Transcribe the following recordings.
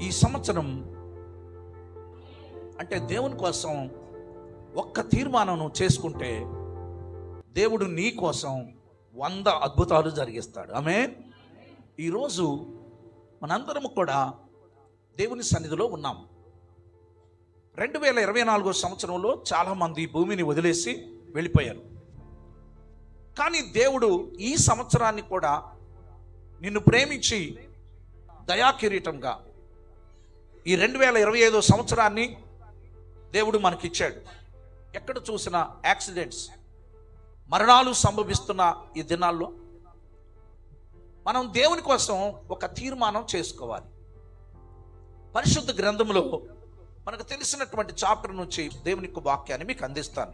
ఈ సంవత్సరం అంటే దేవుని కోసం ఒక్క తీర్మానం చేసుకుంటే దేవుడు నీ కోసం 100 అద్భుతాలు జరిగిస్తాడు. ఆమేన్. ఈరోజు మనందరం కూడా దేవుని సన్నిధిలో ఉన్నాం. 2024 సంవత్సరంలో చాలామంది భూమిని వదిలేసి వెళ్ళిపోయారు. కానీ దేవుడు ఈ సంవత్సరాన్ని కూడా నిన్ను ప్రేమించి దయాకిరీటంగా ఈ 2025 సంవత్సరాన్ని దేవుడు మనకిచ్చాడు. ఎక్కడ చూసినా యాక్సిడెంట్స్, మరణాలు సంభవిస్తున్న ఈ దినాల్లో మనం దేవుని కోసం ఒక తీర్మానం చేసుకోవాలి. పరిశుద్ధ గ్రంథంలో మనకు తెలిసినటువంటి చాప్టర్ నుంచి దేవుని యొక్క వాక్యాన్ని మీకు అందిస్తాను.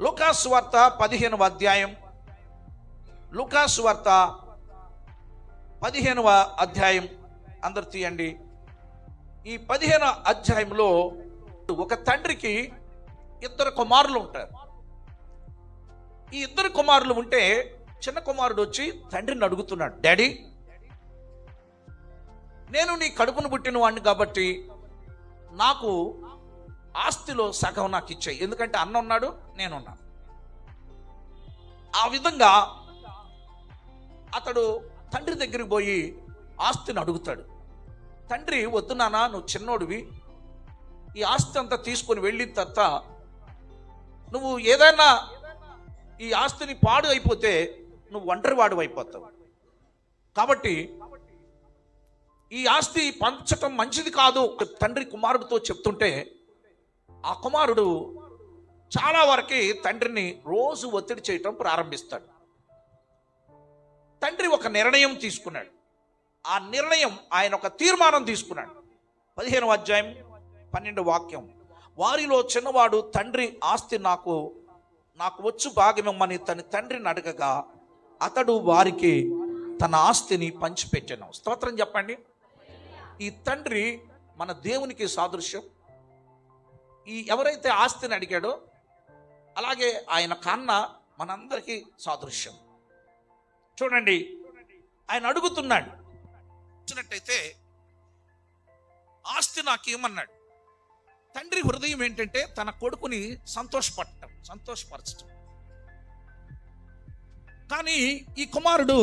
లూకా సువార్త 15వ అధ్యాయం, లూకా సువార్త 15వ అధ్యాయం అందరు తీయండి. ఈ 15వ అధ్యాయంలో ఒక తండ్రికి 2 కుమారులు ఉంటారు. ఈ 2 కుమారులు ఉంటే చిన్న కుమారుడు వచ్చి తండ్రిని అడుగుతున్నాడు, డాడీ, నేను నీ కడుపును పుట్టిన వాడిని కాబట్టి నాకు ఆస్తిలో సగం నాకు ఇచ్చేయి, ఎందుకంటే అన్న ఉన్నాడు, నేనున్నాను. ఆ విధంగా అతడు తండ్రి దగ్గరికి పోయి ఆస్తిని అడుగుతాడు. తండ్రి, వద్దు నాన్న, నువ్వు చిన్నోడివి, ఈ ఆస్తి అంతా తీసుకొని వెళ్ళిన తర్వాత నువ్వు ఏదైనా ఈ ఆస్తిని పాడు అయిపోతే నువ్వు ఒంటరివాడు అయిపోతావు, కాబట్టి ఈ ఆస్తి పంచటం మంచిది కాదు తండ్రి కుమారుడితో చెప్తుంటే, ఆ కుమారుడు చాలా వరకు తండ్రిని రోజు ఒత్తిడి చేయటం ప్రారంభిస్తాడు. తండ్రి ఒక నిర్ణయం తీసుకున్నాడు. ఆ నిర్ణయం, ఆయన ఒక తీర్మానం తీసుకున్నాడు. 15వ అధ్యాయం 12వ వాక్యం, వారిలో చిన్నవాడు తండ్రి ఆస్తి నాకు వచ్చు భాగమిమ్మని తన తండ్రిని అడగగా అతడు వారికి తన ఆస్తిని పంచిపెట్టాను. స్తోత్రం చెప్పండి. ఈ తండ్రి మన దేవునికి సాదృశ్యం. ఈ ఎవరైతే ఆస్తిని అడిగాడో అలాగే ఆయన కన్న మనందరికీ సాదృశ్యం. చూడండి, ఆయన అడుగుతున్నాడు. వచ్చినట్టయితే ఆస్తి నాకేమన్నాడు. తండ్రి హృదయం ఏంటంటే తన కొడుకుని సంతోషపరచటం. కానీ ఈ కుమారుడు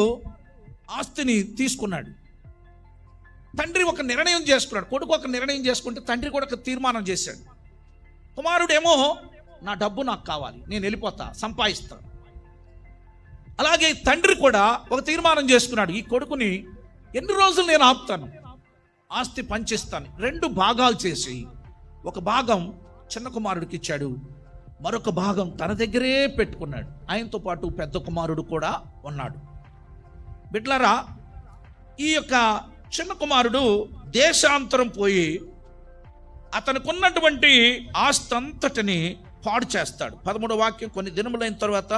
ఆస్తిని తీసుకున్నాడు. తండ్రి ఒక నిర్ణయం చేసుకున్నాడు, కొడుకు ఒక నిర్ణయం చేసుకుంటే తండ్రి కూడా ఒక తీర్మానం చేశాడు. కుమారుడేమో నా డబ్బు నాకు కావాలి, నేను వెళ్ళిపోతా, సంపాదిస్తాను. అలాగే తండ్రి కూడా ఒక తీర్మానం చేసుకున్నాడు, ఈ కొడుకుని ఎన్ని రోజులు నేను ఆపుతాను, ఆస్తి పంచిస్తాను. 2 భాగాలు చేసి ఒక భాగం చిన్న కుమారుడికి ఇచ్చాడు, మరొక భాగం తన దగ్గరే పెట్టుకున్నాడు. ఆయనతో పాటు పెద్ద కుమారుడు కూడా ఉన్నాడు. బిడ్డలారా, ఈ యొక్క చిన్న కుమారుడు దేశాంతరం పోయి అతనికి ఉన్నటువంటి ఆస్తి అంతటిని పాడు చేస్తాడు. 13వ వాక్యం, కొన్ని దినములైన తర్వాత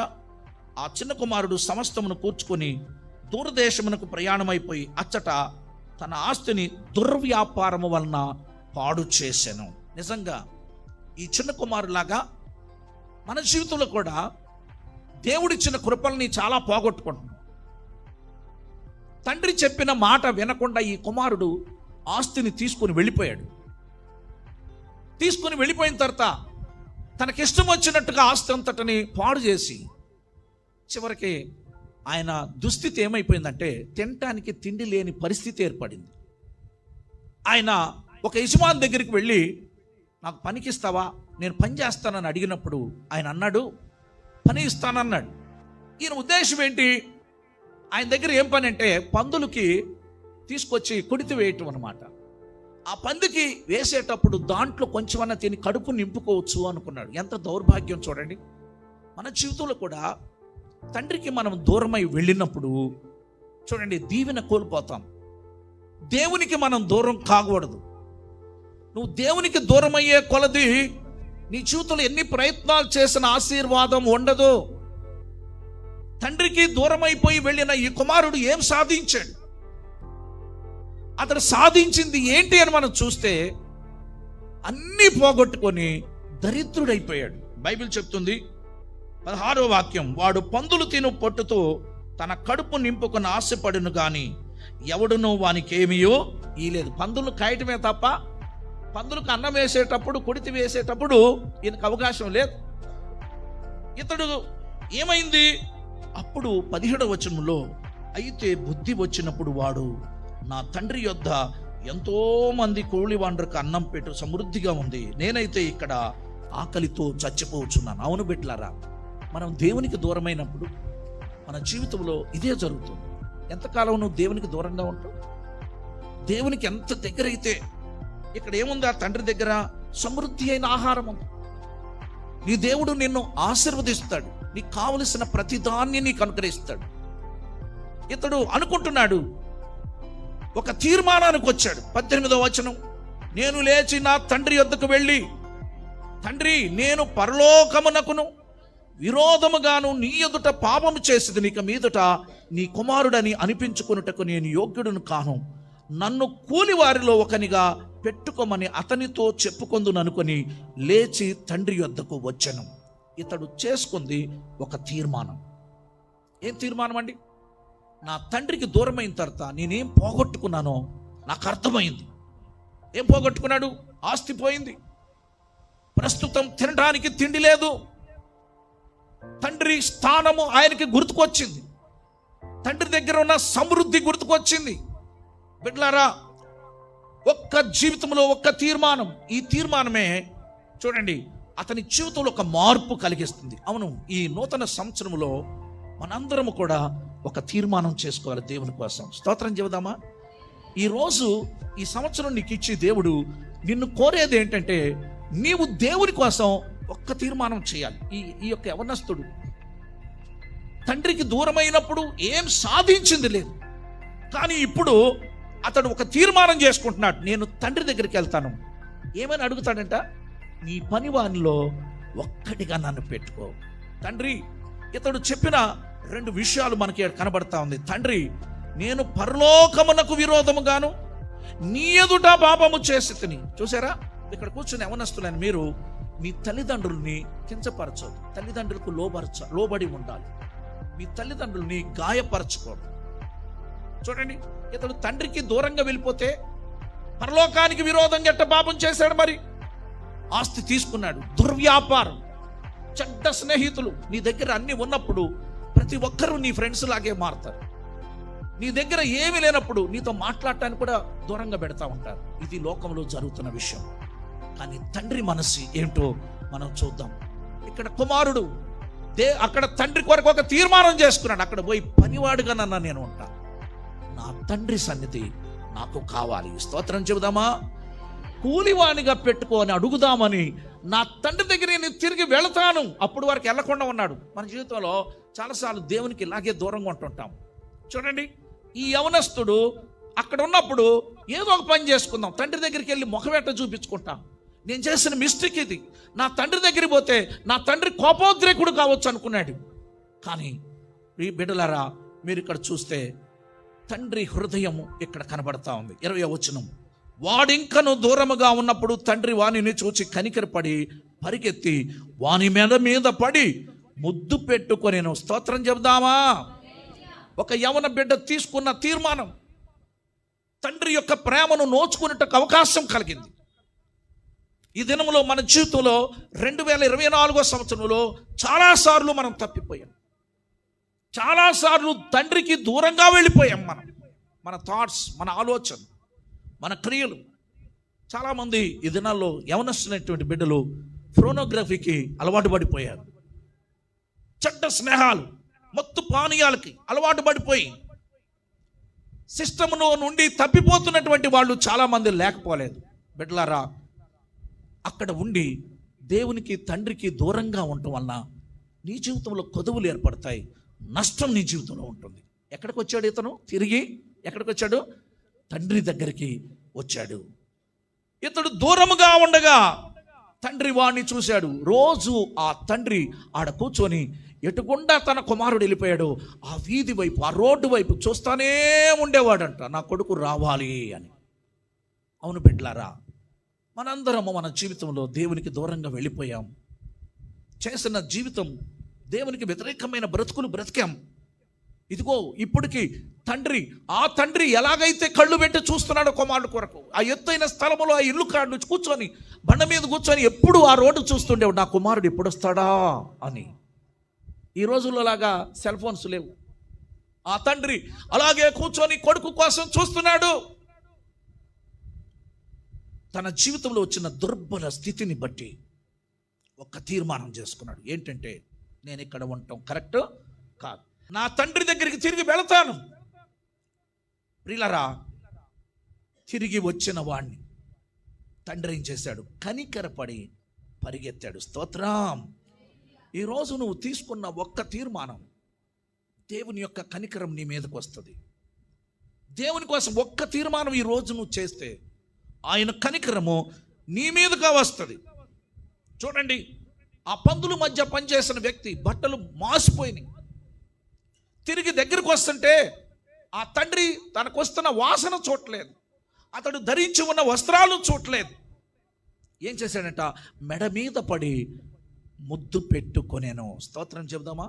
ఆ చిన్న కుమారుడు సమస్తమును కూర్చుకొని దూరదేశమునకు ప్రయాణమైపోయి అచ్చట తన ఆస్తిని దుర్వ్యాపారము వలన పాడు చేశాను. నిజంగా ఈ చిన్న కుమారులాగా మన జీవితంలో కూడా దేవుడిచ్చిన కృపల్ని చాలా పోగొట్టుకుంటున్నాం. తండ్రి చెప్పిన మాట వినకుండా ఈ కుమారుడు ఆస్తిని తీసుకుని వెళ్ళిపోయాడు. తీసుకుని వెళ్ళిపోయిన తర్వాత తనకిష్టం వచ్చినట్టుగా ఆస్తి అంతటిని పాడు చేసి చివరికి ఆయన దుస్థితి ఏమైపోయిందంటే తినటానికి తిండి లేని పరిస్థితి ఏర్పడింది. ఆయన ఒక యజమాని దగ్గరికి వెళ్ళి, నాకు పనికిస్తావా, నేను పని చేస్తానని అడిగినప్పుడు ఆయన అన్నాడు, పని ఇస్తానన్నాడు. ఈయన ఉద్దేశం ఏంటి? ఆయన దగ్గర ఏం పని అంటే పందులకి తీసుకొచ్చి కొడితి వేయటం అనమాట. ఆ పందికి వేసేటప్పుడు దాంట్లో కొంచెమన్నా తిని కడుపు నింపుకోవచ్చు అనుకున్నాడు. ఎంత దౌర్భాగ్యం చూడండి. మన జీవితంలో కూడా తండ్రికి మనం దూరమై వెళ్ళినప్పుడు చూడండి, దీవెన కోల్పోతాం. దేవునికి మనం దూరం కాకూడదు. నువ్వు దేవునికి దూరం అయ్యే కొలది నీ జీవితంలో ఎన్ని ప్రయత్నాలు చేసిన ఆశీర్వాదం ఉండదు. తండ్రికి దూరం అయిపోయి వెళ్ళిన ఈ కుమారుడు ఏం సాధించాడు? అతడు సాధించింది ఏంటి అని మనం చూస్తే అన్నీ పోగొట్టుకొని దరిద్రుడైపోయాడు. బైబిల్ చెప్తుంది 16వ వాక్యం, వాడు పందులు తిను పొట్టుతో తన కడుపు నింపుకొని ఆశపడును గాని ఎవడునో వానికి ఏమీయో ఈలేదు. పందులు కాయటమే తప్ప పందులకు అన్నం వేసేటప్పుడు, కొడితి వేసేటప్పుడు ఈయనకు అవకాశం లేదు. ఇతడు ఏమైంది? అప్పుడు 17వ వచనంలో, అయితే బుద్ధి వచ్చినప్పుడు వాడు నా తండ్రి యొద్ద ఎంతో మంది కూలివాండ్రకు అన్నం పెట్టు సమృద్ధిగా ఉంది, నేనైతే ఇక్కడ ఆకలితో చచ్చిపోవచ్చున్నాను. అవును బిడ్డలారా, మనం దేవునికి దూరమైనప్పుడు మన జీవితంలో ఇదే జరుగుతుంది. ఎంతకాలం నువ్వు దేవునికి దూరంగా ఉంటావు? దేవునికి ఎంత దగ్గర అయితే, ఇక్కడ ఏముంది? ఆ తండ్రి దగ్గర సమృద్ధి అయిన ఆహారం ఉంది. నీ దేవుడు నిన్ను ఆశీర్వదిస్తాడు, నీకు కావలసిన ప్రతిదాన్ని నీకు అనుగ్రహిస్తాడు. ఇతడు అనుకుంటున్నాడు, ఒక తీర్మానానికి వచ్చాడు. 18వ వచనం, నేను లేచి నా తండ్రి యొద్దకు వెళ్ళి, తండ్రి, నేను పరలోకమునకును విరోధముగాను నీ ఎదుట పాపము చేసేది, నీక మీదట నీ కుమారుడని అనిపించుకొనుటకు నేను యోగ్యుడును కాను, నన్ను కూలి వారిలో ఒకనిగా పెట్టుకోమని అతనితో చెప్పుకొందుననుకొని లేచి తండ్రి యొద్దకు వచ్చెను. ఇతడు చేసుకుంది ఒక తీర్మానం. ఏం తీర్మానం అండి? నా తండ్రికి దూరమైన తర్వాత నేనేం పోగొట్టుకున్నానో నాకు అర్థమైంది. ఏం పోగొట్టుకున్నాడు? ఆస్తి పోయింది, ప్రస్తుతం తినడానికి తిండి లేదు, తండ్రి స్థానము ఆయనకి గుర్తుకొచ్చింది, తండ్రి దగ్గర ఉన్న సమృద్ధి గుర్తుకొచ్చింది. బిడ్డలారా, ఒక్క జీవితంలో ఒక్క తీర్మానం, ఈ తీర్మానమే చూడండి అతని జీవితంలో ఒక మార్పు కలిగిస్తుంది. అవును, ఈ నూతన సంవత్సరంలో మనందరము కూడా ఒక తీర్మానం చేసుకోవాలి దేవుని కోసం. స్తోత్రం చెబుదామా? ఈరోజు ఈ సంవత్సరం నీకు ఇచ్చి దేవుడు నిన్ను కోరేది ఏంటంటే, నీవు దేవుని కోసం ఒక్క తీర్మానం చేయాలి. ఈ యొక్క యవనస్తుడు తండ్రికి దూరమైనప్పుడు ఏం సాధించింది లేదు, కానీ ఇప్పుడు అతడు ఒక తీర్మానం చేసుకుంటున్నాడు, నేను తండ్రి దగ్గరికి వెళ్తాను. ఏమని అడుగుతాడంట? నీ పనివానిలో ఒక్కటిగా నన్ను పెట్టుకో. తండ్రి, ఇతడు చెప్పిన 2 విషయాలు మనకి కనబడతా ఉంది. తండ్రి, నేను పరలోకమునకు విరోధముగాను నీ ఎదుట పాపము చేసి తిని. చూసారా, ఇక్కడ కూర్చుని యవనస్తులని మీరు మీ తల్లిదండ్రుల్ని కించపరచదు, తల్లిదండ్రులకు లోబడి ఉండాలి, మీ తల్లిదండ్రుల్ని గాయపరచుకోడు. చూడండి, ఇతడు తండ్రికి దూరంగా వెళ్ళిపోతే పరలోకానికి విరోధంగా ఎట్ట పాపం చేశాడు? మరి ఆస్తి తీసుకున్నాడు, దుర్వ్యాపారం, చెడ్డ స్నేహితులు. నీ దగ్గర అన్ని ఉన్నప్పుడు ప్రతి ఒక్కరూ నీ ఫ్రెండ్స్ లాగే మారుతారు. నీ దగ్గర ఏమీ లేనప్పుడు నీతో మాట్లాడటానికి కూడా దూరంగా పెడతా ఉంటారు. ఇది లోకంలో జరుగుతున్న విషయం. కానీ తండ్రి మనసు ఏంటో మనం చూద్దాం. ఇక్కడ కుమారుడు అక్కడ తండ్రి కొరకు ఒక తీర్మానం చేసుకున్నాడు. అక్కడ పోయి పనివాడుగా నేను ఉంటాను, నా తండ్రి సన్నిధి నాకు కావాలి. స్తోత్రం చెబుదామా? కూలివాణిగా పెట్టుకొని అడుగుదామని నా తండ్రి దగ్గర నేను తిరిగి వెళతాను. అప్పుడు వరకు వెళ్లకుండా ఉన్నాడు. మన జీవితంలో చాలాసార్లు దేవునికి ఇలాగే దూరంగా ఉంటుంటాం. చూడండి, ఈ యవనస్తుడు అక్కడ ఉన్నప్పుడు ఏదో ఒక పని చేసుకుందాం, తండ్రి దగ్గరికి వెళ్ళి ముఖవేట చూపించుకుంటాం, నేను చేసిన మిస్టేక్ ఇది, నా తండ్రి దగ్గరికి పోతే నా తండ్రి కోపోద్రేకుడు కావచ్చు అనుకున్నాడు. కానీ ఈ బిడ్డలారా, మీరు ఇక్కడ చూస్తే తండ్రి హృదయము ఇక్కడ కనబడతా ఉంది. 20వ వచనం, వాడింకను దూరముగా ఉన్నప్పుడు తండ్రి వానిని చూచి కనికరపడి పరిగెత్తి వాని మీద పడి ముద్దు పెట్టుకొనేను. స్తోత్రం చెబుదామా? ఒక యవన బిడ్డ తీసుకున్న తీర్మానం తండ్రి యొక్క ప్రేమను నోచుకునేటకు అవకాశం కలిగింది. ఈ దినంలో మన జీవితంలో 2024వ సంవత్సరంలో చాలాసార్లు మనం తప్పిపోయాం, చాలాసార్లు తండ్రికి దూరంగా వెళ్ళిపోయాం. మన థాట్స్, మన ఆలోచన, మన క్రియలు. చాలామంది ఈ దినాల్లో యవనస్తున్నటువంటి బిడ్డలు ఫోనోగ్రఫీకి అలవాటు పడిపోయారు, చెడ్డ స్నేహాలు, మత్తు పానీయాలకి అలవాటు పడిపోయి సిస్టమ్లో నుండి తప్పిపోతున్నటువంటి వాళ్ళు చాలామంది లేకపోలేదు. బిడ్డలారా, అక్కడ ఉండి దేవునికి తండ్రికి దూరంగా ఉండటం వలన నీ జీవితంలో కొదువులు ఏర్పడతాయి, నష్టం నీ జీవితంలో ఉంటుంది. ఎక్కడికి వచ్చాడు ఇతను? తిరిగి ఎక్కడికి వచ్చాడు? తండ్రి దగ్గరికి వచ్చాడు. ఇతడు దూరముగా ఉండగా తండ్రి వాడిని చూశాడు. రోజు ఆ తండ్రి ఆడ కూర్చొని ఎటుకుండా తన కుమారుడు వెళ్ళిపోయాడు ఆ వీధి వైపు, ఆ రోడ్డు వైపు చూస్తానే ఉండేవాడంట, నా కొడుకు రావాలి అని. అవును బిడ్డలారా, మనందరము మన జీవితంలో దేవునికి దూరంగా వెళ్ళిపోయాం. చేసిన జీవితం దేవునికి వ్యతిరేకమైన బ్రతుకులు బ్రతికాం. ఇదిగో ఇప్పటికి ఆ తండ్రి ఎలాగైతే కళ్ళు పెట్టి చూస్తున్నాడో కుమారుడు కొరకు, ఆ ఎత్తైన స్థలములో ఆ ఇల్లు కాడ నుంచి కూర్చొని బండ మీద కూర్చొని ఎప్పుడు ఆ రోడ్డు చూస్తుండేవాడు, నా కుమారుడు ఎప్పుడు వస్తాడా అని. ఈ రోజుల్లో లాగా సెల్ ఫోన్స్ లేవు. ఆ తండ్రి అలాగే కూర్చొని కొడుకు కోసం చూస్తున్నాడు. తన జీవితంలో వచ్చిన దుర్బల స్థితిని బట్టి ఒక తీర్మానం చేసుకున్నాడు. ఏంటంటే, నేను ఇక్కడ ఉండటం కరెక్ట్ కాదు, నా తండ్రి దగ్గరికి తిరిగి వెళతాను. ప్రియులారా, తిరిగి వచ్చిన వాణ్ణి తండ్రి ఏం చేశాడు? కనికరపడి పరిగెత్తాడు. స్తోత్రం. ఈరోజు నువ్వు తీసుకున్న ఒక్క తీర్మానం, దేవుని యొక్క కనికరం నీ మీదకి వస్తుంది. దేవుని కోసం ఒక్క తీర్మానం ఈరోజు నువ్వు చేస్తే ఆయన కనికరము నీ మీదగా వస్తుంది. చూడండి, ఆ పందుల మధ్య పనిచేసిన వ్యక్తి బట్టలు మాసిపోయినాయి. తిరిగి దగ్గరికి వస్తుంటే ఆ తండ్రి తనకు వస్తున్న వాసన చూడలేదు, అతడు ధరించి ఉన్న వస్త్రాలు చూడలేదు. ఏం చేశాడంట? మెడ మీద పడి ముద్దు పెట్టుకొనేను. స్తోత్రం చెబుదామా?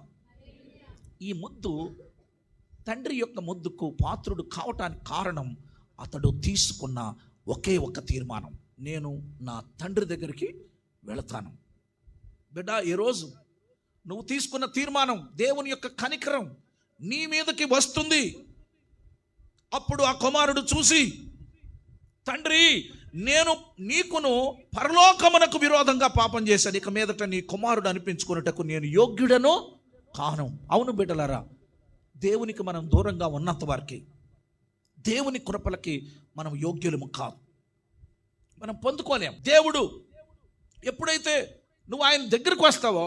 ఈ ముద్దు తండ్రి యొక్క ముద్దుకు పాత్రుడు కావటానికి కారణం అతడు తీసుకున్న ఒకే ఒక తీర్మానం, నేను నా తండ్రి దగ్గరికి వెళతాను. బిడ్డ, ఈరోజు నువ్వు తీసుకున్న తీర్మానం, దేవుని యొక్క కనికరం నీ మీదకి వస్తుంది. అప్పుడు ఆ కుమారుడు చూసి, తండ్రి, నేను నీకును పరలోకమునకు విరోధంగా పాపం చేశాను, ఇక మీదట నీ కుమారుడు అనిపించుకున్నటకు నేను యోగ్యుడను కాను. అవును బిడ్డలారా, దేవునికి మనం దూరంగా ఉన్నంత వారికి దేవుని కృపలకి మనం యోగ్యులము కాదు, మనం పొందుకోలేం. దేవుడు ఎప్పుడైతే నువ్వు ఆయన దగ్గరికి వస్తావో,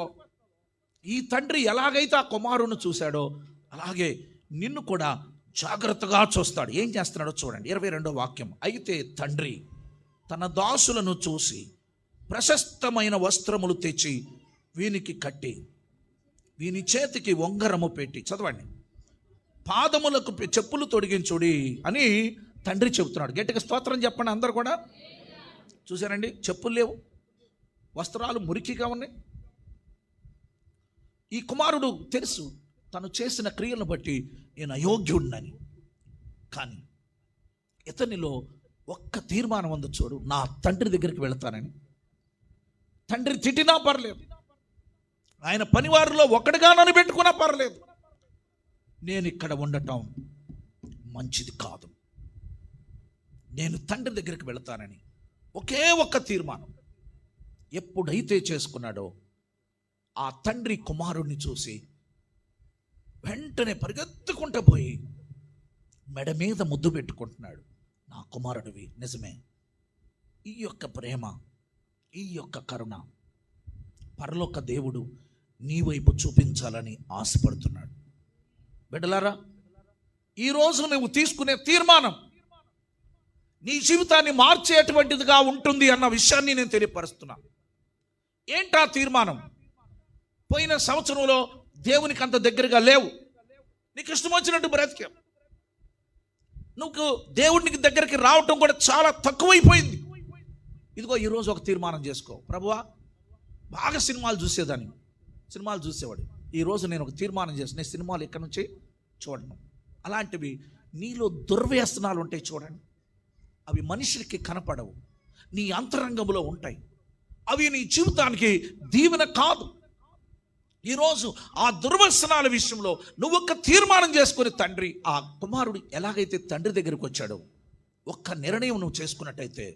ఈ తండ్రి ఎలాగైతే ఆ కుమారుని చూశాడో అలాగే నిన్ను కూడా జాగ్రత్తగా చూస్తాడు. ఏం చేస్తున్నాడో చూడండి, 22వ వాక్యం. అయితే తండ్రి తన దాసులను చూసి ప్రశస్తమైన వస్త్రములు తెచ్చి వీనికి కట్టి వీని చేతికి ఉంగరము పెట్టి, చదవండి, పాదములకు చెప్పులు తొడిగించుడి అని తండ్రి చెబుతున్నాడు. గట్టిగా స్తోత్రం చెప్పండి అందరు కూడా. చూసారండి, చెప్పులు లేవు, వస్త్రాలు మురికిగా ఉన్నాయి. ఈ కుమారుడు తెలుసు తను చేసిన క్రియలను బట్టి నేను అయోగ్యుడినని. కానీ ఇతనిలో ఒక్క తీర్మానం ఉంది చూడు, నా తండ్రి దగ్గరికి వెళతానని. తండ్రి తిట్టినా పర్లేదు, ఆయన పనివారిలో ఒకటిగా నన్ను పెట్టుకున్నా పర్లేదు, నేను ఇక్కడ ఉండటం మంచిది కాదు, నేను తండ్రి దగ్గరికి వెళతానని ఒకే ఒక్క తీర్మానం ఎప్పుడైతే చేసుకున్నాడో, ఆ తండ్రి కుమారుణ్ణి చూసి వెంటనే పరిగెత్తుకుంటూ పోయి మెడ మీద ముద్దు పెట్టుకుంటున్నాడు. నా కుమారుడివి, నిజమే. ఈ యొక్క ప్రేమ, ఈ యొక్క కరుణ పరలోక దేవుడు నీ వైపు చూపించాలని ఆశపడుతున్నాడు. బిడ్డలారా, ఈరోజు నువ్వు తీసుకునే తీర్మానం నీ జీవితాన్ని మార్చేటువంటిదిగా ఉంటుంది అన్న విషయాన్ని నేను తెలియపరుస్తున్నా. ఏంటా తీర్మానం? పోయిన సంవత్సరంలో దేవునికి అంత దగ్గరగా లేవు, నీకు ఇష్టం వచ్చినట్టు బ్రతికావు, నువ్వు దేవుడికి దగ్గరికి రావటం కూడా చాలా తక్కువైపోయింది. ఇదిగో ఈరోజు ఒక తీర్మానం చేసుకో. ప్రభువా, బాగా సినిమాలు చూసేవాడు, ఈరోజు నేను ఒక తీర్మానం చేసి నేను సినిమాలు ఎక్కడి నుంచి చూడను. అలాంటివి నీలో దుర్వ్యసనాలు ఉంటాయి చూడండి, అవి మనుషులకి కనపడవు, నీ అంతరంగంలో ఉంటాయి, అవి నీ జీవితానికి దీవెన కాదు. ఈరోజు ఆ దుర్వ్యసనాల విషయంలో నువ్వు ఒక తీర్మానం చేసుకుని, తండ్రి, ఆ కుమారుడు ఎలాగైతే తండ్రి దగ్గరికి వచ్చాడో ఒక్క నిర్ణయం నువ్వు చేసుకున్నట్టయితే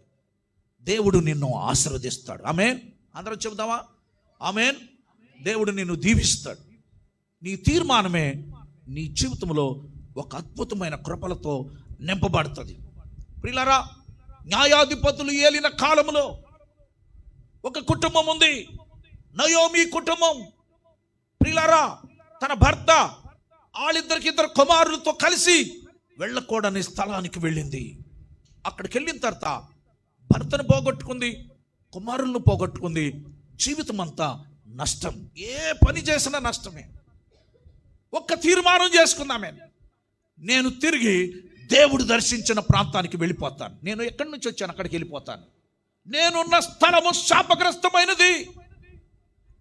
దేవుడు నిన్ను ఆశీర్వదిస్తాడు. ఆమేన్. అందరం చెబుదామా? ఆమేన్. దేవుడు నిన్ను దీవిస్తాడు. నీ తీర్మానమే నీ జీవితంలో ఒక అద్భుతమైన కృపలతో నింపబడుతుంది. ప్రియులారా, న్యాయాధిపతులు ఏలిన కాలంలో ఒక కుటుంబం ఉంది, నయోమి కుటుంబం. ప్రియులారా, తన భర్త వాళ్ళిద్దరికి ఇద్దరు కుమారులతో కలిసి వెళ్ళకూడని స్థలానికి వెళ్ళింది. అక్కడికి వెళ్ళిన తర్వాత భర్తను పోగొట్టుకుంది, కుమారులను పోగొట్టుకుంది, జీవితం అంతా నష్టం. ఏ పని చేసినా నష్టమే. ఒక్క తీర్మానం చేసుకుందామే, నేను తిరిగి దేవుడు దర్శించిన ప్రాంతానికి వెళ్ళిపోతాను, నేను ఎక్కడి నుంచి వచ్చాను అక్కడికి వెళ్ళిపోతాను, నేనున్న స్థలము శాపగ్రస్తమైనది,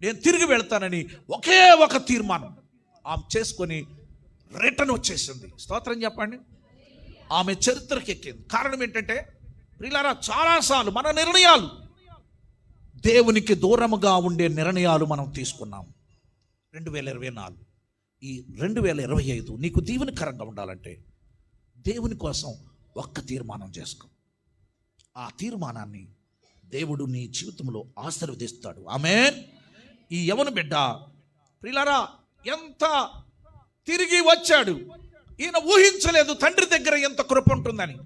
నేను తిరిగి వెళ్తానని ఒకే ఒక తీర్మానం ఆమె చేసుకొని రిటర్న్ వచ్చేసింది. స్తోత్రం చెప్పండి. ఆమె చరిత్రకి ఎక్కింది. కారణం ఏంటంటే ప్రియులారా, చాలాసార్లు మన నిర్ణయాలు దేవునికి దూరముగా ఉండే నిర్ణయాలు మనం తీసుకున్నాం. 2024 ఈ 2025 నీకు దీవెనకరంగా ఉండాలంటే దేవుని కోసం ఒక్క తీర్మానం చేసుకో. ఆ తీర్మానాన్ని దేవుడు నీ జీవితంలో ఆశీర్వదిస్తాడు. ఆమేన్. ఈ యవన బిడ్డ ప్రియులారా ఎంత తిరిగి వచ్చాడు. ఈయన ఊహించలేదు తండ్రి దగ్గర ఎంత కృప ఉంటుందని.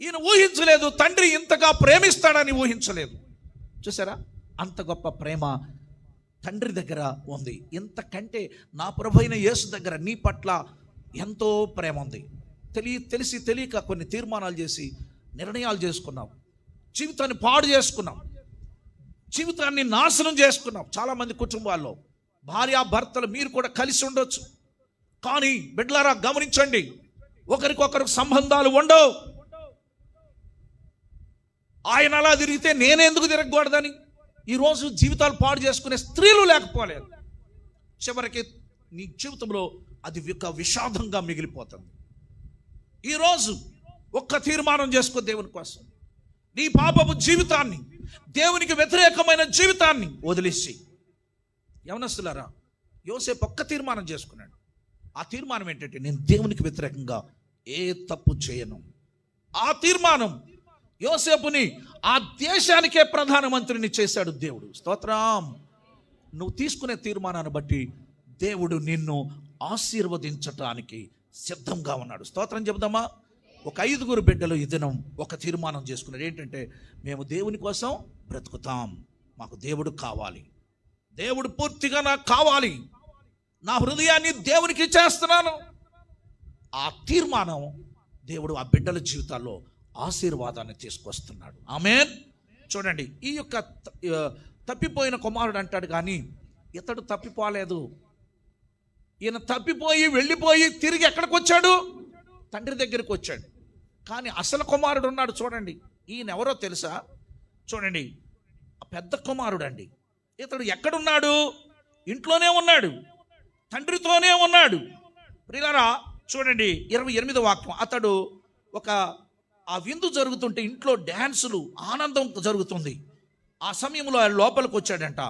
ఈయన ఊహించలేదు తండ్రి ఇంతగా ప్రేమిస్తాడని ఊహించలేదు. చూసారా, అంత గొప్ప ప్రేమ తండ్రి దగ్గర ఉంది. ఇంతకంటే నా ప్రభువైన యేసు దగ్గర నీ పట్ల ఎంతో ప్రేమ ఉంది. తెలిసి తెలియక కొన్ని తీర్మానాలు చేసి నిర్ణయాలు చేసుకున్నాం. జీవితాన్ని పాడు చేసుకున్నాం. జీవితాన్ని నాశనం చేసుకున్నాం. చాలామంది కుటుంబాల్లో భార్యాభర్తలు మీరు కూడా కలిసి ఉండొచ్చు. కానీ బిడ్డలారా గమనించండి, ఒకరికొకరు సంబంధాలు ఉండవు. ఆయన అలా తిరిగితే నేనెందుకు తిరగకూడదని ఈరోజు జీవితాలు పాడు చేసుకునే స్త్రీలు లేకపోలేదు. చివరికి నీ జీవితంలో అది ఒక విషాదంగా మిగిలిపోతుంది. ఈరోజు ఒక్క తీర్మానం చేసుకో దేవుని కోసం. నీ పాపపు జీవితాన్ని, దేవునికి వ్యతిరేకమైన జీవితాన్ని వదిలేసి. యవనస్తులారా, యోసేపు ఒక్క తీర్మానం చేసుకున్నాడు. ఆ తీర్మానం ఏంటంటే నేను దేవునికి వ్యతిరేకంగా ఏ తప్పు చేయను. ఆ తీర్మానం యోసేపుని ఆ దేశానికే ప్రధానమంత్రిని చేశాడు దేవుడు. స్తోత్రం. నువ్వు తీసుకునే తీర్మానాన్ని బట్టి దేవుడు నిన్ను ఆశీర్వదించటానికి సిద్ధంగా ఉన్నాడు. స్తోత్రం చెబుదామా. ఒక 5 బిడ్డలు ఈ దినం ఒక తీర్మానం చేసుకున్నారు. ఏంటంటే మేము దేవుని కోసం బ్రతుకుతాం. మాకు దేవుడు కావాలి. దేవుడు పూర్తిగా నాకు కావాలి. నా హృదయాన్ని దేవునికి ఇచ్చేస్తున్నాను. ఆ తీర్మానం దేవుడు ఆ బిడ్డల జీవితాల్లో ఆశీర్వాదాన్ని తీసుకొస్తున్నాడు. ఆమేన్. చూడండి, ఈ యొక్క తప్పిపోయిన కుమారుడు అంటాడు, కానీ ఇతడు తప్పిపోలేదు. ఈయన తప్పిపోయి వెళ్ళిపోయి తిరిగి ఎక్కడికి వచ్చాడు? తండ్రి దగ్గరికి వచ్చాడు. కానీ అసలు కుమారుడు ఉన్నాడు. చూడండి, ఈయన ఎవరో తెలుసా? చూడండి, పెద్ద కుమారుడు అండి. ఇతడు ఎక్కడున్నాడు? ఇంట్లోనే ఉన్నాడు, తండ్రితోనే ఉన్నాడు. ప్రియులారా చూడండి, 28వ వాక్యం. అతడు ఆ విందు జరుగుతుంటే ఇంట్లో డ్యాన్సులు, ఆనందం జరుగుతుంది. ఆ సమయంలో ఆయన లోపలికి వచ్చాడంట.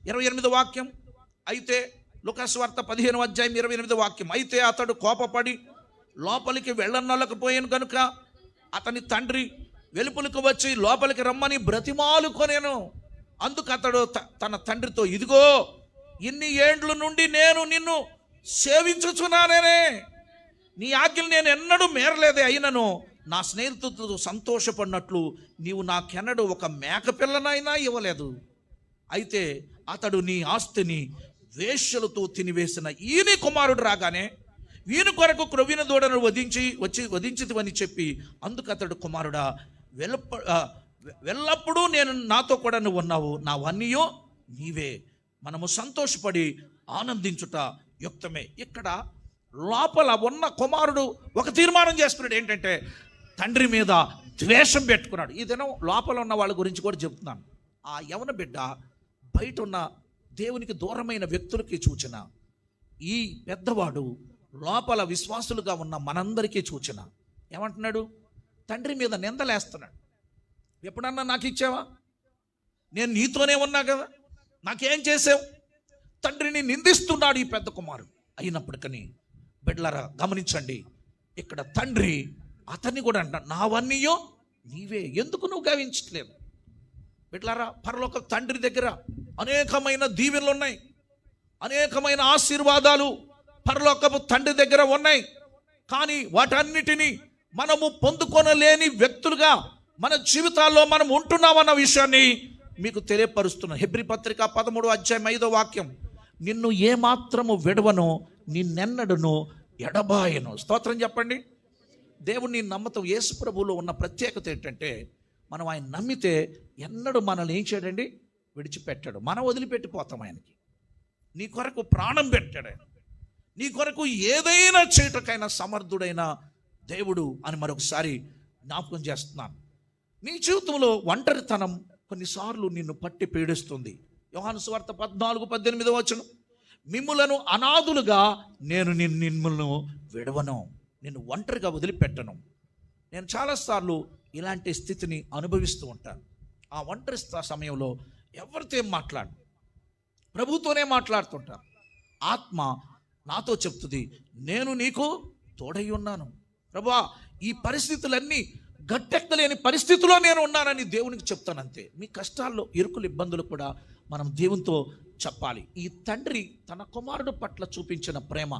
28వ వాక్యం. అయితే లూకాసు వార్త 15వ అధ్యాయం 28వ వాక్యం. అయితే అతడు కోపపడి లోపలికి వెళ్ళనొల్లకపోయాను కనుక అతని తండ్రి వెలుపలికి వచ్చి లోపలికి రమ్మని బ్రతిమాలుకొనేను. అందుకు అతడు తన తండ్రితో, ఇదిగో ఇన్ని ఏండ్ల నుండి నేను నిన్ను సేవించుచున్నానే, నీ ఆజ్ఞలు నేను ఎన్నడూ మేరలేదే. అయినను నా స్నేహితులతో సంతోషపడినట్లు నీవు నాకెన్నడూ ఒక మేకపిల్లనైనా ఇవ్వలేదు. అయితే అతడు నీ ఆస్తిని వేశ్యలతో తినివేసిన ఈయన కుమారుడు రాగానే వీని కొరకు క్రొవ్విన దూడను వధించితివని చెప్పి, అందుకు అతడు, కుమారుడా, వెళ్ళప్పుడు నేను నాతో కూడా నువ్వు ఉన్నావు, నావన్నీయో నీవే, మనము సంతోషపడి ఆనందించుట యుక్తమే. ఇక్కడ లోపల ఉన్న కుమారుడు ఒక తీర్మానం చేసుకున్నాడు. ఏంటంటే తండ్రి మీద ద్వేషం పెట్టుకున్నాడు. ఈ దినం లోపల ఉన్న వాళ్ళ గురించి కూడా చెప్తున్నాను. ఆ యవన బిడ్డ బయట ఉన్న దేవునికి దూరమైన వ్యక్తులకి సూచన. ఈ పెద్దవాడు లోపల విశ్వాసులుగా ఉన్న మనందరికీ సూచన. ఏమంటున్నాడు? తండ్రి మీద నిందలేస్తున్నాడు. ఎప్పుడన్నా నాకు ఇచ్చావా? నేను నీతోనే ఉన్నా కదా, నాకేం చేసావు? తండ్రిని నిందిస్తున్నాడు ఈ పెద్ద కుమారుడు. అయినప్పటికీ బిడ్డలారా గమనించండి, ఇక్కడ తండ్రి అతన్ని కూడా అంటాడు, నావన్నీయో నీవే, ఎందుకు నువ్వు గావించట్లేదు? బిడ్డలారా, పరలోక తండ్రి దగ్గర అనేకమైన దీవెనలు ఉన్నాయి, అనేకమైన ఆశీర్వాదాలు పరలోకపు తండ్రి దగ్గర ఉన్నాయి. కానీ వాటన్నిటినీ మనము పొందుకొనలేని వ్యక్తులుగా మన జీవితాల్లో మనం ఉంటున్నామన్న విషయాన్ని మీకు తెలియపరుస్తున్నా. హెబ్రీ పత్రిక 13వ అధ్యాయం 5వ వాక్యం. నిన్ను ఏమాత్రము విడవను, నిన్నెన్నడును ఎడబాయను. స్తోత్రం చెప్పండి. దేవుని నమ్మతం. యేసు ప్రభువులో ఉన్న ప్రత్యేకత ఏంటంటే మనం ఆయన నమ్మితే ఎన్నడూ మనల్ని ఏం చేయడండి? విడిచిపెట్టాడు. మనం వదిలిపెట్టిపోతాం ఆయనకి. నీ కొరకు ప్రాణం పెట్టాడు ఆయన. నీ కొరకు ఏదైనా చేయటకైనా సమర్థుడైన దేవుడు అని మరొకసారి జ్ఞాపకం చేస్తున్నాను. నీ జీవితంలో ఒంటరితనం కొన్నిసార్లు నిన్ను పట్టి పీడిస్తుంది. యోహాను సువార్త 14:18 వచనం. మిమ్ములను అనాథులుగా నేను మిమ్మల్ని విడవను, నేను ఒంటరిగా వదిలిపెట్టను. నేను చాలాసార్లు ఇలాంటి స్థితిని అనుభవిస్తూ ఉంటాను. ఆ ఒంటరి సమయంలో ఎవరితో ఏం మాట్లాడు, ప్రభుతోనే మాట్లాడుతుంటాను. ఆత్మ నాతో చెప్తుంది, నేను నీకు తోడై ఉన్నాను ప్రభువా, ఈ పరిస్థితులన్నీ గట్టెక్కలేని పరిస్థితిలో నేను ఉన్నానని దేవునికి చెప్తాను. అంతే. మీ కష్టాల్లో, ఇరుకులు, ఇబ్బందులు కూడా మనం దేవునితో చెప్పాలి. ఈ తండ్రి తన కుమారుడు పట్ల చూపించిన ప్రేమ,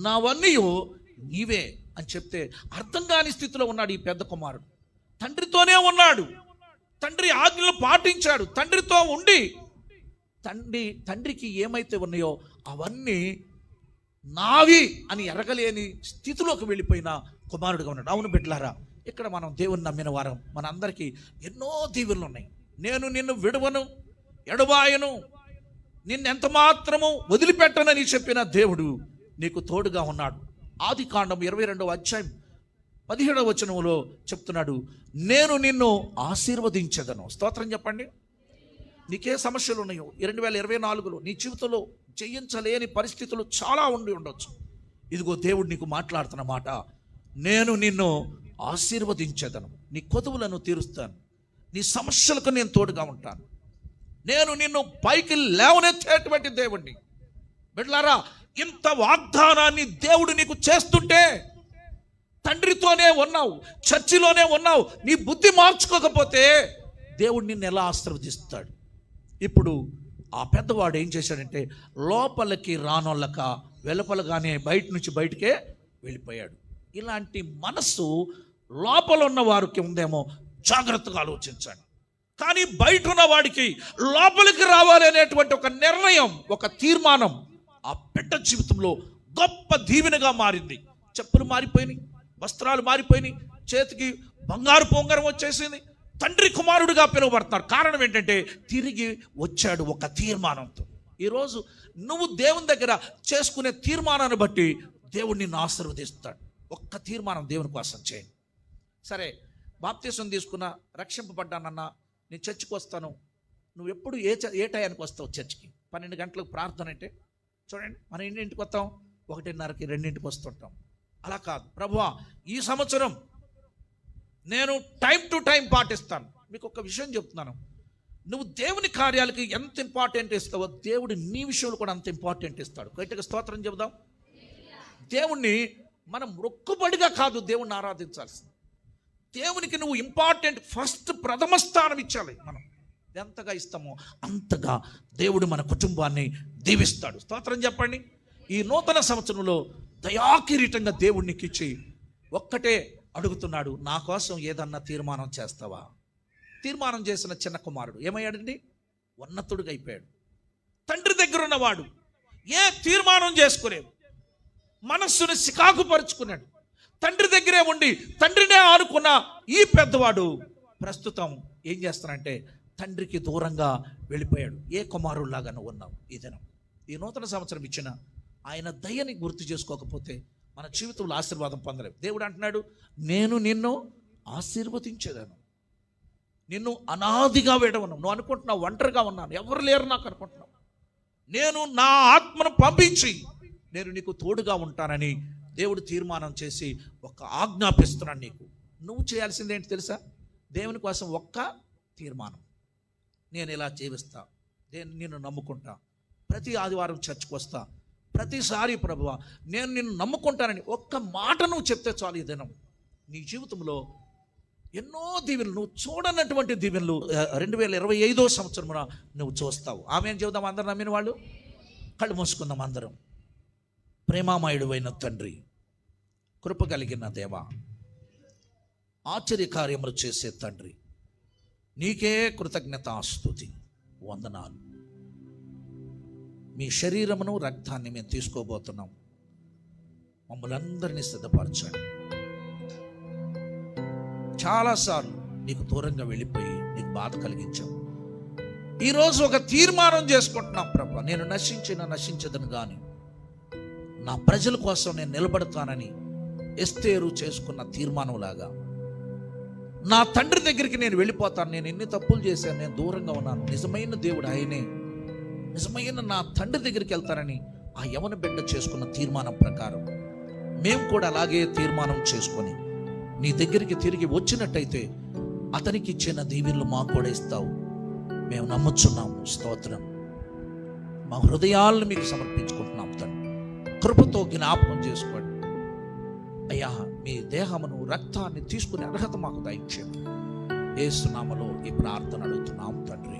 నావన్నీ నీవే అని చెప్తే అర్థం కాని స్థితిలో ఉన్నాడు ఈ పెద్ద కుమారుడు. తండ్రితోనే ఉన్నాడు, తండ్రి ఆజ్ఞలు పాటించాడు, తండ్రితో ఉండి తండ్రికి ఏమైతే ఉన్నాయో అవన్నీ నావి అని ఎరగలేని స్థితిలోకి వెళ్ళిపోయిన కుమారుడుగా ఉన్నాడు. అవును బిడ్డలారా, ఇక్కడ మనం దేవుని నమ్మిన వారం మన అందరికీ ఎన్నో దీవెనలు ఉన్నాయి. నేను నిన్ను విడవను, ఎడబాయను, నిన్నెంత మాత్రము వదిలిపెట్టనని చెప్పిన దేవుడు నీకు తోడుగా ఉన్నాడు. ఆదికాండం 22వ అధ్యాయం 17వ వచనంలో చెప్తున్నాడు, నేను నిన్ను ఆశీర్వదించదను. స్తోత్రం చెప్పండి. నీకే సమస్యలు ఉన్నాయో 2024లో నీ జీవితంలో జయించలేని పరిస్థితులు చాలా ఉండి ఉండొచ్చు. ఇదిగో దేవుడు నీకు మాట్లాడుతున్న మాట, నేను నిన్ను ఆశీర్వదించదను, నీ కొదువులను తీరుస్తాను, నీ సమస్యలకు నేను తోడుగా ఉంటాను, నేను నిన్ను పైకి లేవనెత్తేటువంటి దేవుణ్ణి. బిడ్డలారా, ఇంత వాగ్దానాన్ని దేవుడు నీకు చేస్తుంటే తండ్రితోనే ఉన్నావు, చర్చిలోనే ఉన్నావు, నీ బుద్ధి మార్చుకోకపోతే దేవుడు నిన్ను ఎలా ఆశీర్వదిస్తాడు? ఇప్పుడు ఆ పెద్దవాడు ఏం చేశాడంటే లోపలికి రానోళ్ళక వెలుపలగానే బయట నుంచి బయటకే వెళ్ళిపోయాడు. ఇలాంటి మనసు లోపల ఉన్న వారికి ఉందేమో, జాగ్రత్తగా ఆలోచించండి. కానీ బయట ఉన్న వాడికి లోపలికి రావాలి అనేటువంటి ఒక నిర్ణయం, ఒక తీర్మానం ఆ బిడ్డ జీవితంలో గొప్ప దీవెనగా మారింది. చెప్పులు మారిపోయినాయి, వస్త్రాలు మారిపోయినాయి, చేతికి బంగారు పొంగరం వచ్చేసింది, తండ్రి కుమారుడిగా పిలువబడుతున్నారు. కారణం ఏంటంటే తిరిగి వచ్చాడు ఒక తీర్మానంతో. ఈరోజు నువ్వు దేవుని దగ్గర చేసుకునే తీర్మానాన్ని బట్టి దేవుడు నిన్ను ఆశీర్వదిస్తాడు. ఒక్క తీర్మానం దేవుని కోసం చేయండి. సరే, బాప్తీసం తీసుకున్నా, రక్షింపబడ్డానన్నా, నేను చర్చికి వస్తాను. నువ్వు ఎప్పుడు ఏ టయానికి వస్తావు చర్చికి? 12 గంటలకు ప్రార్థన అంటే చూడండి, మనం ఎన్నింటికి వస్తాం? 1:30కి 2ంటికి వస్తుంటాం. అలా కాదు, ప్రభువా ఈ సంవత్సరం నేను టైం టు టైం పాటిస్తాను. మీకు ఒక విషయం చెప్తున్నాను, నువ్వు దేవుని కార్యాలకి ఎంత ఇంపార్టెంట్ ఇస్తావో దేవుడు నీ విషయంలో కూడా అంత ఇంపార్టెంట్ ఇస్తాడు. గట్టిగా స్తోత్రం చెబుదాం. దేవుణ్ణి మనం మొక్కుబడిగా కాదు దేవుణ్ణి ఆరాధించాల్సింది. దేవునికి నువ్వు ఇంపార్టెంట్, ఫస్ట్ ప్రథమ స్థానం ఇచ్చాలి. మనం ఎంతగా ఇస్తామో అంతగా దేవుడు మన కుటుంబాన్ని దీవిస్తాడు. స్తోత్రం చెప్పండి. ఈ నూతన సంవత్సరంలో దయాకిరీటంగా దేవుడికి ఇచ్చి ఒక్కటే అడుగుతున్నాడు, నా కోసం ఏదన్నా తీర్మానం చేస్తావా? తీర్మానం చేసిన చిన్న కుమారుడు ఏమయ్యాడండి? ఉన్నతుడిగా అయిపోయాడు. తండ్రి దగ్గర ఉన్నవాడు ఏ తీర్మానం చేసుకోలేదు, మనస్సును సికాకుపరుచుకున్నాడు. తండ్రి దగ్గరే ఉండి తండ్రినే ఆనుకున్న ఈ పెద్దవాడు ప్రస్తుతం ఏం చేస్తానంటే తండ్రికి దూరంగా వెళ్ళిపోయాడు. ఏ కుమారుడిలాగా నువ్వు ఉన్నావు? ఈ దినం, ఈ నూతన సంవత్సరం ఇచ్చిన ఆయన దయని గుర్తు చేసుకోకపోతే మన జీవితంలో ఆశీర్వాదం పొందలేవు. దేవుడు అంటున్నాడు, నేను నిన్ను ఆశీర్వదించేదాను, నిన్ను అనాదిగా వేడవను. నువ్వు అనుకుంటున్నావు ఒంటరిగా ఉన్నాను, ఎవరు లేరు నాకు అనుకుంటున్నావు. నేను నా ఆత్మను పంపించి నేను నీకు తోడుగా ఉంటానని దేవుడు తీర్మానం చేసి ఒక ఆజ్ఞాపిస్తున్నాను నీకు. నువ్వు చేయాల్సింది ఏంటి తెలుసా? దేవుని కోసం ఒక్క తీర్మానం. నేను ఇలా జీవిస్తా, నేను నిన్ను నమ్ముకుంటా, ప్రతి ఆదివారం చర్చకు వస్తా, ప్రతిసారి ప్రభువా నేను నిన్ను నమ్ముకుంటానని ఒక్క మాట నువ్వు చెప్తే చాలు. ఈ దినం నీ జీవితంలో ఎన్నో దీవెనలు, నువ్వు చూడనటువంటి దీవెనలు 2025వ సంవత్సరమున నువ్వు చూస్తావు. ఆమె చెబుదాం. అందరు నమ్మిన వాళ్ళు కళ్ళు మూసుకుందాం అందరం. ప్రేమామయుడు అయిన తండ్రి, కృప కలిగిన దేవా, ఆశ్చర్య కార్యములు చేసే తండ్రి, నీకే కృతజ్ఞతాస్తుతి, వందనాలు. మీ శరీరమును రక్తాన్ని మేము తీసుకోబోతున్నాం. మమ్మల్ని అందరినీ సిద్ధపరచండి. చాలాసార్లు నీకు దూరంగా వెళ్ళిపోయి నీకు బాధ కలిగించాం. ఈరోజు ఒక తీర్మానం చేసుకుంటున్నాం ప్రభు, నేను నశించదను కానీ నా ప్రజల కోసం నేను నిలబడతానని ఎస్తేరు చేసుకున్న తీర్మానం లాగా నా తండ్రి దగ్గరికి నేను వెళ్ళిపోతాను. నేను ఎన్ని తప్పులు చేశాను, నేను దూరంగా ఉన్నాను, నిజమైన దేవుడు ఆయనే, నిజమైన నా తండ్రి దగ్గరికి వెళ్తానని ఆ యవన బిడ్డ చేసుకున్న తీర్మానం ప్రకారం మేము కూడా అలాగే తీర్మానం చేసుకొని నీ దగ్గరికి తిరిగి వచ్చినట్టయితే అతనికి ఇచ్చిన దీవెనలు మాకు కూడా ఇస్తావు. మేము నమ్ముచున్నాము. స్తోత్రం. మా హృదయాలను మీకు సమర్పించుకుంటున్నాం తండ్రి. కృపతో జ్ఞాపకం చేసుకోండి అయ్యా. మీ దేహమును రక్తాన్ని తీసుకునే అర్హత మాకు దయచేయండి. యేసు నామములో ఈ ప్రార్థన అడుగుతున్నాం తండ్రి.